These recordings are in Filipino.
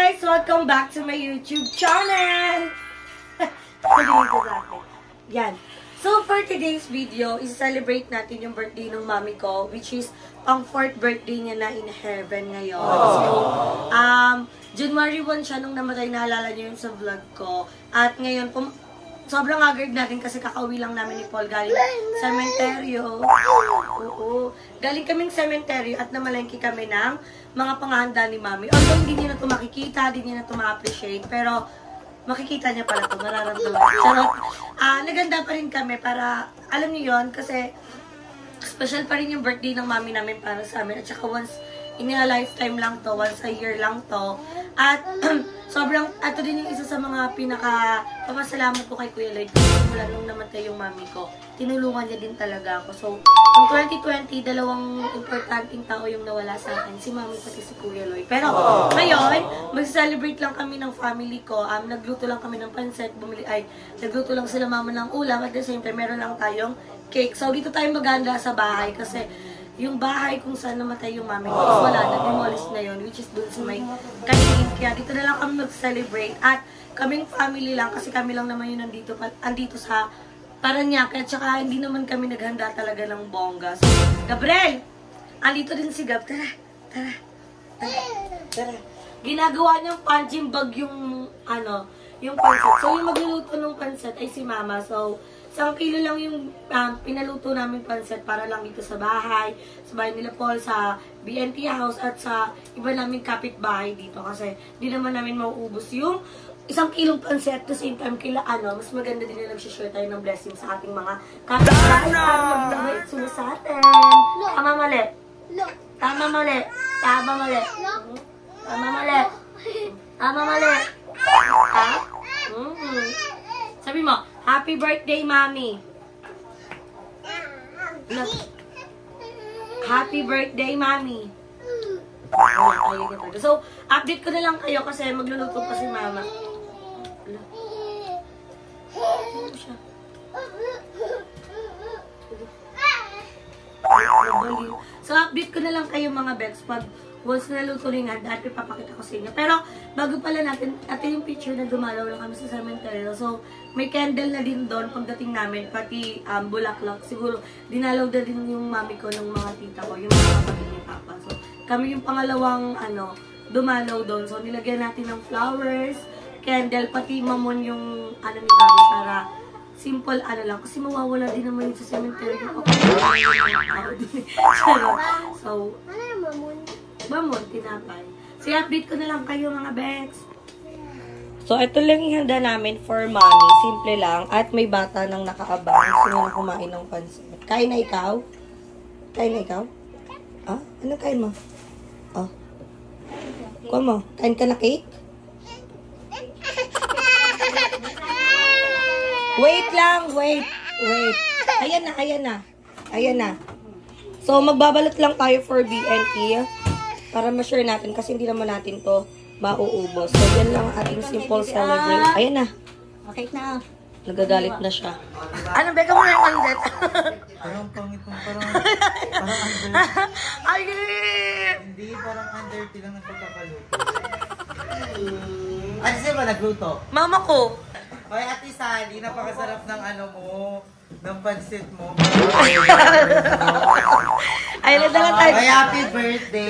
guys! Welcome back to my YouTube channel! Yan. So, for today's video, is-celebrate natin yung birthday ng mami ko, which is ang 4th birthday niya na in heaven ngayon. So, January 1 siya nung namatay, naalala niyo yun sa vlog ko. At ngayon, sobrang agad natin kasi kakauwi lang namin ni Paul galing sementeryo. Oo. Galing kaming sementeryo at namalengke kami ng mga panghahanda ni mami. Although hindi niya na ito makikita, hindi niya na ito ma-appreciate, pero makikita niya pala ito, mararamdaman. Charot. Naganda pa rin kami para, alam niyo yun, kasi special pa rin yung birthday ng mami namin para sa amin. At saka once in a lifetime lang to, once a year lang to. At sobrang, ito din yung isa sa mga pinaka-papasalamat ko kay Kuya Lloyd. Mula nung namatay yung mami ko, tinulungan niya din talaga ako. So, in 2020, dalawang importanteng tao yung nawala sa akin, si mami pati si Kuya Lloyd. Pero ngayon, mag-celebrate lang kami ng family ko. Nagluto lang kami ng pancit, nagluto lang sila mama ng ulam. At the same time, meron lang tayong cake. So, dito tayo maganda sa bahay kasi yung bahay kung saan namatay yung mami ko, wala na, demolish na yun, which is dun sa may kanilin. Kaya dito na lang kami mag-celebrate. At kaming family lang, kasi kami lang naman yun andito sa Paranaque. At saka hindi naman kami naghanda talaga ng bongga. So, Gabriel! Andito din si Gab. Tara. Ginagawa niyang punching bag yung, yung pancit. So, yung magluluto ng pancit ay si Mama. So, 1 kilo lang yung pinaluto namin pancit para lang dito sa bahay nila Paul, sa BNT house, at sa iba naming kapitbahay dito. Kasi di naman namin mauubos yung 1 kilong pancit. At the same time, mas maganda din na nag-share tayo ng blessing sa ating mga kapitbahay para magbigay sila sa atin. Tama mali. Tama mali. Tama mali. Tama mali. Tama mali. Ha? Sabi mo, happy birthday, Mami. Happy birthday, Mami. So, update ko na lang kayo kasi magluluto pa si Mama. So, update ko na lang kayo mga Bex pag once naluto rin nga, dahil papakita ko sa inyo. Pero, bago pala natin, ito yung picture na dumalaw lang kami sa cemetery. So, may candle na din doon pagdating namin, pati bulaklak. Siguro, dinalaw na din yung mami ko ng mga tita ko, yung mga kapatid ni Papa. So, kami yung pangalawang, dumalaw doon. So, nilagyan natin ng flowers, candle, pati mamon yung, ni mami, para simple, lang. Kasi mawawala din naman yun sa cemetery. So, mamon, tinapay. So, update ko na lang kayo mga Bex. So, ito lang yung handa namin for mommy. Simple lang. At may bata nang nakaabang. Gusto na kumain ng pansit. Kain na ikaw? Kain na ikaw? Anong kain mo? Kuha mo. Kain ka na cake? Wait lang. Wait. Ayan na. So, magbabalot lang tayo for BNT. Para ma-share natin kasi hindi naman natin to mauubos. So, yan lang ating simple celebrate. Ayan na. Okay na. Nagagalit na siya. Beka mo na yung pansit? Parang pangit mo. Parang under. Ay! Hindi, parang under. Tilang nagpagkakaluto. Ano siya ba nagluto? Mama ko. Ay, Ate Sally, napakasarap ng ng pansit mo. Ay, nadala tayo. Ay,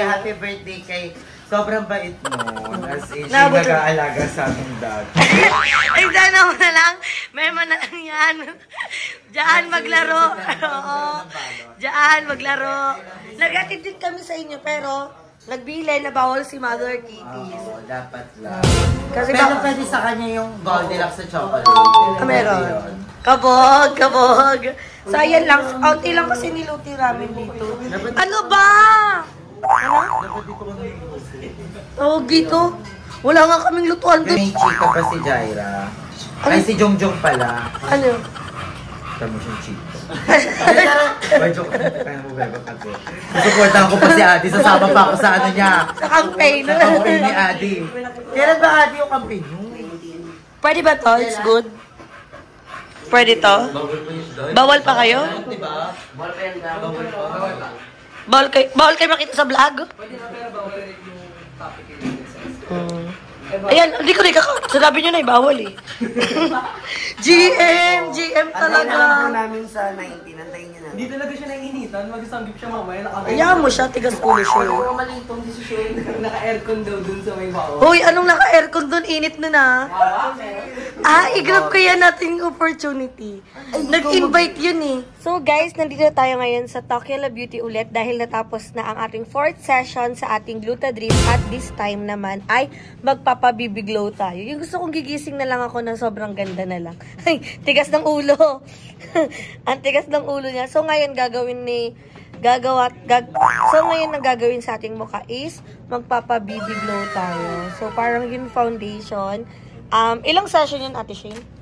happy birthday kay sobrang bait mo. As in, siya nag-aalaga sa aming dad. Ay, sana mo na lang. May man na lang yan. Diyan maglaro. Oo. Diyan maglaro. Nag-atid din kami sa inyo, pero nagbili na bawal si Mother Kitty. Oo, dapat lang. Kasi pero pwede sa kanya yung Goldilocks sa chocolate. Meron. Kabog. So, ayan lang. Auntie lang kasi niluto ramen dito. Ano ba? Dapat dito ko nililuto. Tawag dito? Wala nga kaming lutuan doon. May chika pa si Jaira. Ay, si Jongjong pala. Ano? Kami siyang chika. Ay, joke. Kaya mo beba kasi. Susuportahan ko pa si Adi. Sasama pa ako sa niya. Sa campaign. Sa campaign ni Adi. Kailan ba Adi yung campaign? Pwede ba to? It's good? Pwede to? Bawal pa kayo? Bawal pa yan. Bawal pa. Bawal kayo makita sa vlog? Pwede na pero bawal rin yung topic yung Ayan, hindi ko sinabi nyo na, bawal eh. GM talaga. Antayin na namin sa 19, antayin nyo na. Hindi talaga siya naiinitan, mag-isanggip siya mamaya. Ayaw mo siya, tigas ulo siya. Pero malitong desisyon, naka-aircon daw dun sa may bao. Hoy, anong naka-aircon doon? Init na na. I-grab kaya natin yung opportunity. Nag-invite yun eh. So guys, nandito tayo ngayon sa Tokyo La Beauty ulit dahil natapos na ang ating 4th session sa ating Glutadrip at this time naman ay magpapabibiglow tayo. Yung gusto kong gigising na lang ako ng sobrang ganda na lang. Ay, tigas ng ulo. Ang tigas ng ulo niya. So ngayon ngayon ang gagawin sa ating mukha is magpapabibiglow tayo. So parang yung foundation. Ilang session yun, Ate Shane?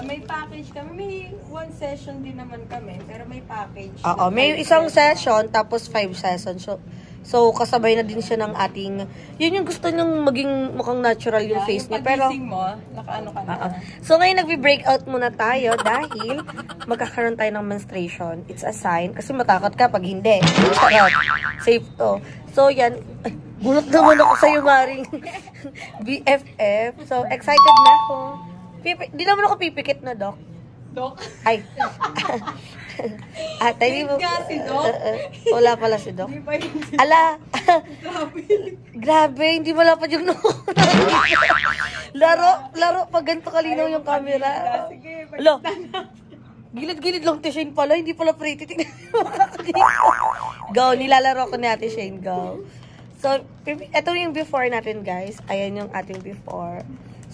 May package kami. May 1 session din naman kami. Pero may package. Oo, may isang session tapos 5 sessions. So kasabay na din siya ng ating... Yun yung gusto niyang maging mukhang natural yung face niya. Pero pagising mo, nakaano ka na. So ngayon nagbe-breakout muna tayo dahil magkakaroon tayo ng menstruation. It's a sign. Kasi matakot ka pag hindi. Charot. Safe to. So yan. Ay, gulat naman ako sa'yo, Maring. BFF. So excited na ako. Di naman ako pipikit na, Doc. Doc? Ay. At hindi mo... si Doc? Wala pala si Doc. Hindi pa yun si Ala! Grabe, hindi malapad yung noo. Laro, pag ganito kalinaw yung camera. Sige, Ala! Gilid-gilid lang ti Shane pala, hindi pala pretty. Go, nilalaro ko ni Ate Shane, go. So, ito yung before natin, guys. Ayan yung ating before.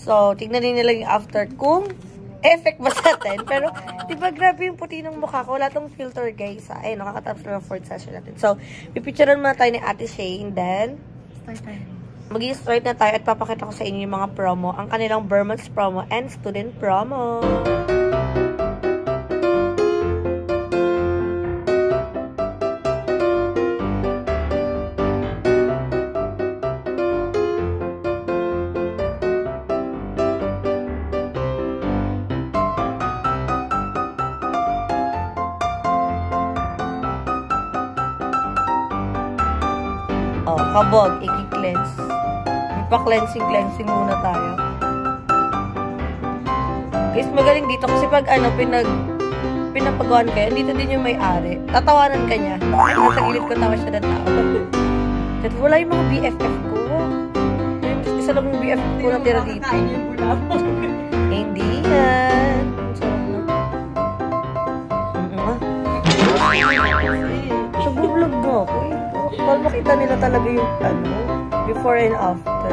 So, tignan din nila yung after kung effect ba sa atin. Pero, di ba grabe yung puti ng mukha ko? Wala tong filter, guys. Ayun, nakakatapos na ng 4th session natin. So, pipicturean muna tayo ni Ate Shane. Then, mag-i-start na tayo at papakita ko sa inyo yung mga promo. Ang kanilang Bermans promo and student promo. Kabog, i-cleanse. Ipa-cleansing muna tayo. Guys, magaling dito kasi pag pinapagawan kayo, dito din yung may-ari. Tatawanan ka niya. Nasa gilid ko tawa siya ng tao. At wala yung mga BFF ko. Isa lang yung BFF ko na tira dito. Hindi yan. Sa vlog mo ako eh. Para makita nila talaga yung before and after.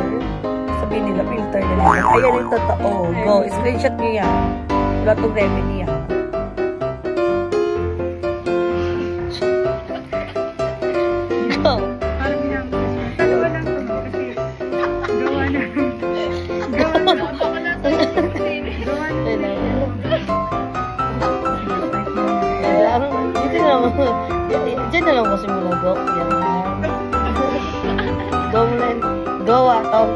Sabihin nila, filter nila. Ayan yung totoo. Go, screenshot nyo yan. Wala itong remedy yan. Go. Parang dalawa lang ito kasi gawa na. Diyan na lang kasi muna, go. Yan. Go muna. Go, atong.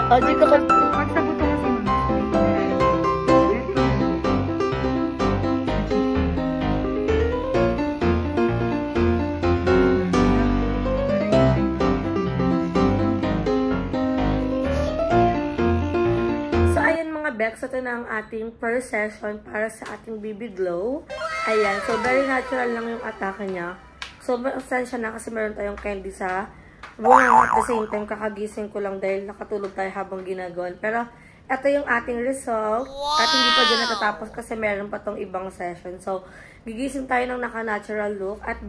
O, di ko kasi... Pagsabot ko kasi muna. So, ayan mga Bex, ito na ang ating first session para sa ating BB Glow. Ayan, so very natural lang yung atake niya. So, masensya na kasi meron tayong candy sa bunga. At the same time, kakagising ko lang dahil nakatulog tayo habang ginagawan. Pero, ito yung ating result. At hindi pa dyan natatapos kasi meron pa tong ibang session. So, gigising tayo ng naka-natural look at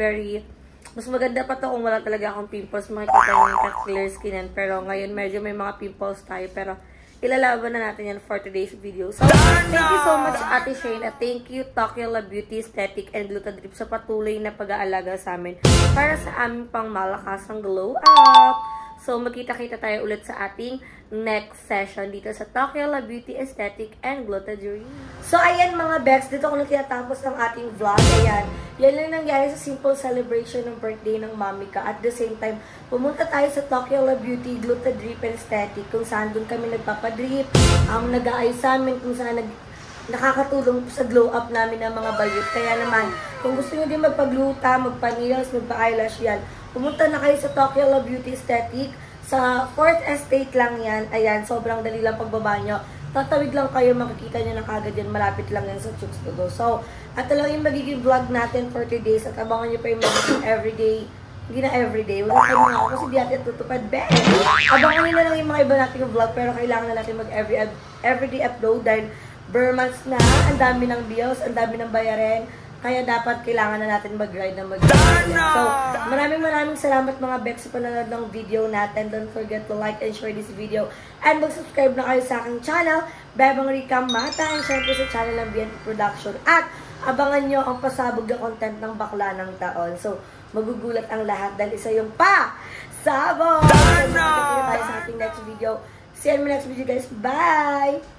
mas maganda pa to kung wala talaga akong pimples. Makikita nyo yung clear skin yan. Pero ngayon, medyo may mga pimples tayo. Pero, ilalaban na natin yan for today's video. So, thank you so much, Ate Shane. At thank you, Tokyo La Beauty, Aesthetic, and Glutadrip sa patuloy na pag-aalaga sa amin para sa aming pang malakasang glow up. So, magkita-kita tayo ulit sa ating next session dito sa Tokyo La Beauty, Aesthetic, and Glutadrip. So, ayan mga Bex, dito ko na tinatapos ng ating vlog. Ayan, yan lang nangyari sa simple celebration ng birthday ng mami ka. At the same time, pumunta tayo sa Tokyo La Beauty, Glutadrip, and Aesthetic, kung saan doon kami nagpapadrip, nag-aayos sa amin, kung saan nakakatulong sa glow up namin ng mga bayot. Kaya naman, kung gusto nyo din magpagluta, magpa-nails, magpa-eyelash yan, pumunta na kayo sa Tokyo La Beauty Aesthetic. Sa 4th Estate lang yan. Ayan, sobrang dali lang pagbaba nyo. Tatawid lang kayo, makikita nyo na kagad yan. Malapit lang yan sa Chooks to Go. So, ito lang yung magiging vlog natin for today's. At abangan nyo pa yung magiging everyday. Hindi na everyday. Wala tayo mga ako kasi di natin tutupad. Abangan nyo na lang yung mga iba nating vlog. Pero kailangan na natin everyday upload. Dahil months na, ang dami ng bills, ang dami ng bayarin. Kaya dapat kailangan na natin mag-ride na mag-ride. So, maraming salamat mga Bex sa panonood ng video natin. Don't forget to like and share this video. And mag-subscribe na kayo sa aking channel, Bebang Rica Mata. And syempre sa channel ng BNP Production. At abangan nyo ang pasabog na content ng bakla ng taon. So, magugulat ang lahat dahil isa yung sabog! So, makikita tayo sa ating next video. See you in my next video guys. Bye!